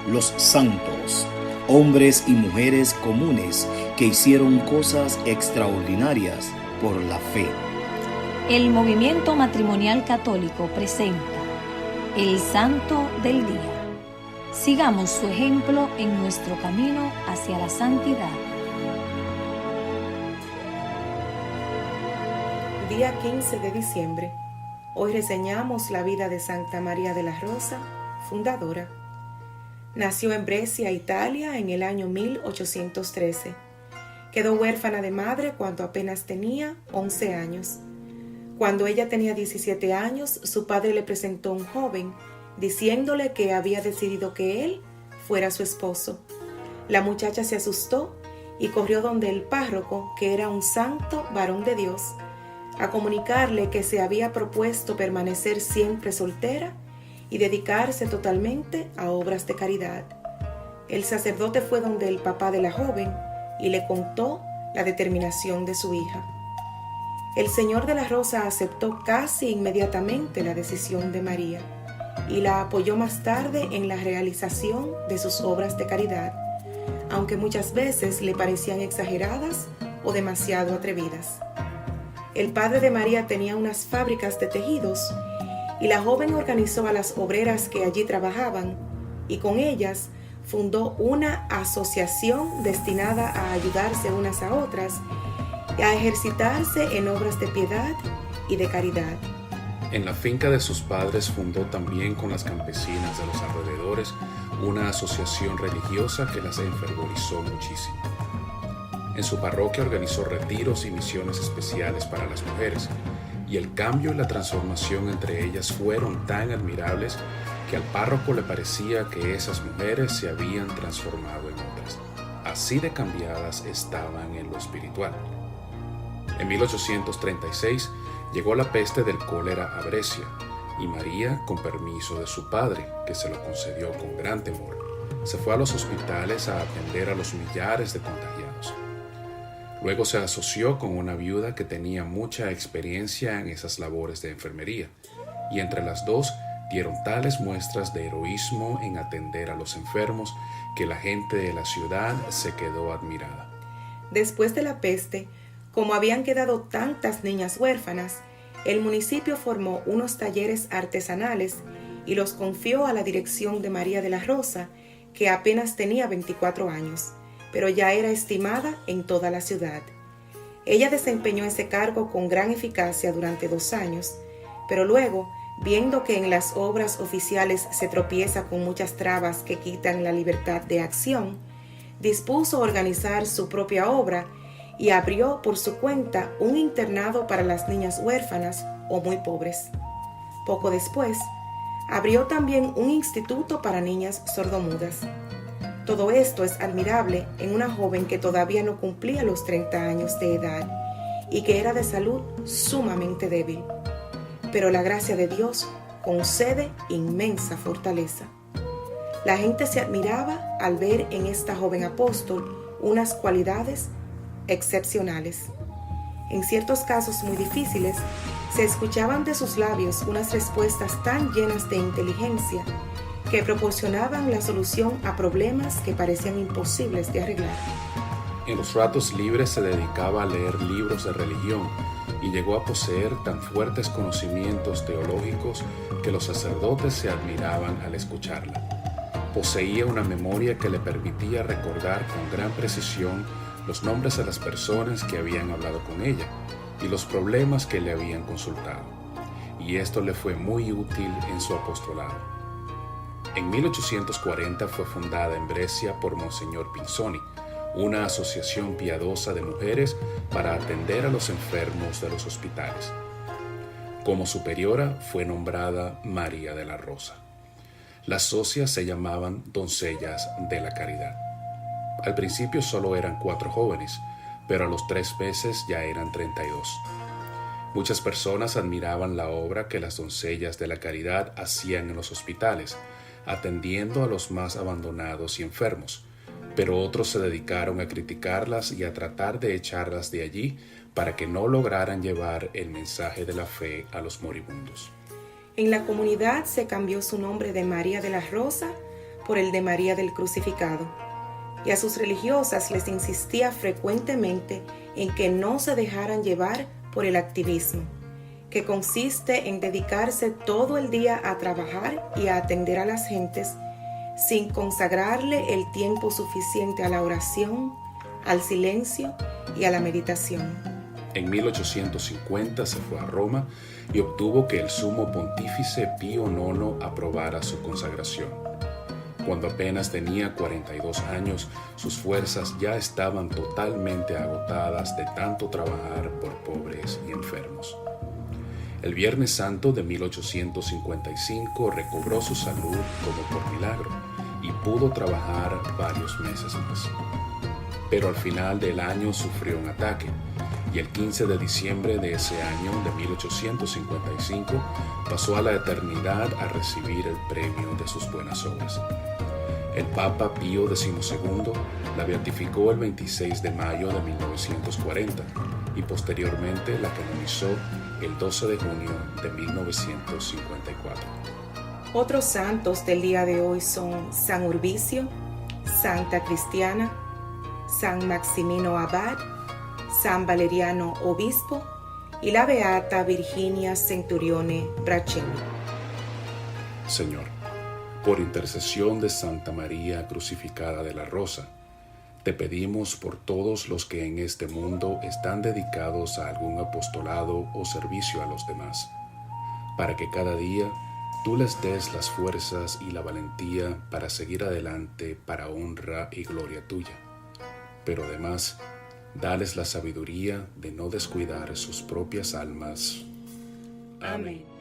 los santos, hombres y mujeres comunes que hicieron cosas extraordinarias por la fe. El movimiento matrimonial católico presenta el Santo del Día. Sigamos su ejemplo en nuestro camino hacia la santidad. Día 15 de diciembre. Hoy reseñamos la vida de Santa María de la Rosa, fundadora. Nació en Brescia, Italia, en el año 1813. Quedó huérfana de madre cuando apenas tenía 11 años. Cuando ella tenía 17 años, su padre le presentó un joven, diciéndole que había decidido que él fuera su esposo. La muchacha se asustó y corrió donde el párroco, que era un santo varón de Dios, a comunicarle que se había propuesto permanecer siempre soltera y dedicarse totalmente a obras de caridad. El sacerdote fue donde el papá de la joven y le contó la determinación de su hija. El Señor de la Rosa aceptó casi inmediatamente la decisión de María y la apoyó más tarde en la realización de sus obras de caridad, aunque muchas veces le parecían exageradas o demasiado atrevidas. El padre de María tenía unas fábricas de tejidos y la joven organizó a las obreras que allí trabajaban y con ellas fundó una asociación destinada a ayudarse unas a otras y a ejercitarse en obras de piedad y de caridad. En la finca de sus padres fundó también con las campesinas de los alrededores una asociación religiosa que las enfervorizó muchísimo. En su parroquia organizó retiros y misiones especiales para las mujeres, y el cambio y la transformación entre ellas fueron tan admirables que al párroco le parecía que esas mujeres se habían transformado en otras. Así de cambiadas estaban en lo espiritual. En 1836 llegó la peste del cólera a Brescia, y María, con permiso de su padre, que se lo concedió con gran temor, se fue a los hospitales a atender a los millares de contagiados. Luego se asoció con una viuda que tenía mucha experiencia en esas labores de enfermería, y entre las dos dieron tales muestras de heroísmo en atender a los enfermos que la gente de la ciudad se quedó admirada. Después de la peste, como habían quedado tantas niñas huérfanas, el municipio formó unos talleres artesanales y los confió a la dirección de María de la Rosa, que apenas tenía 24 años. Pero ya era estimada en toda la ciudad. Ella desempeñó ese cargo con gran eficacia durante 2 años, pero luego, viendo que en las obras oficiales se tropieza con muchas trabas que quitan la libertad de acción, dispuso organizar su propia obra y abrió por su cuenta un internado para las niñas huérfanas o muy pobres. Poco después, abrió también un instituto para niñas sordomudas. Todo esto es admirable en una joven que todavía no cumplía los 30 años de edad y que era de salud sumamente débil. Pero la gracia de Dios concede inmensa fortaleza. La gente se admiraba al ver en esta joven apóstol unas cualidades excepcionales. En ciertos casos muy difíciles, se escuchaban de sus labios unas respuestas tan llenas de inteligencia que proporcionaban la solución a problemas que parecían imposibles de arreglar. En los ratos libres se dedicaba a leer libros de religión y llegó a poseer tan fuertes conocimientos teológicos que los sacerdotes se admiraban al escucharla. Poseía una memoria que le permitía recordar con gran precisión los nombres de las personas que habían hablado con ella y los problemas que le habían consultado, y esto le fue muy útil en su apostolado. En 1840 fue fundada en Brescia por Monseñor Pinzoni, una asociación piadosa de mujeres para atender a los enfermos de los hospitales. Como superiora fue nombrada María de la Rosa. Las socias se llamaban Doncellas de la Caridad. Al principio solo eran 4 jóvenes, pero a los 3 meses ya eran 32. Muchas personas admiraban la obra que las Doncellas de la Caridad hacían en los hospitales, atendiendo a los más abandonados y enfermos, pero otros se dedicaron a criticarlas y a tratar de echarlas de allí para que no lograran llevar el mensaje de la fe a los moribundos. En la comunidad se cambió su nombre de María de la Rosa por el de María del Crucificado, y a sus religiosas les insistía frecuentemente en que no se dejaran llevar por el activismo, que consiste en dedicarse todo el día a trabajar y a atender a las gentes, sin consagrarle el tiempo suficiente a la oración, al silencio y a la meditación. En 1850 se fue a Roma y obtuvo que el sumo pontífice Pío IX aprobara su consagración. Cuando apenas tenía 42 años, sus fuerzas ya estaban totalmente agotadas de tanto trabajar por pobres y enfermos. El Viernes Santo de 1855 recobró su salud como por milagro y pudo trabajar varios meses más. Pero al final del año sufrió un ataque y el 15 de diciembre de ese año de 1855 pasó a la eternidad a recibir el premio de sus buenas obras. El Papa Pío XII la beatificó el 26 de mayo de 1940 y posteriormente la canonizó el 12 de junio de 1954. Otros santos del día de hoy son San Urbicio, Santa Cristiana, San Maximino Abad, San Valeriano Obispo y la Beata Virginia Centurione Braccelli. Señor, por intercesión de Santa María Crucificada de la Rosa, te pedimos por todos los que en este mundo están dedicados a algún apostolado o servicio a los demás, para que cada día tú les des las fuerzas y la valentía para seguir adelante para honra y gloria tuya. Pero además, dales la sabiduría de no descuidar sus propias almas. Amén.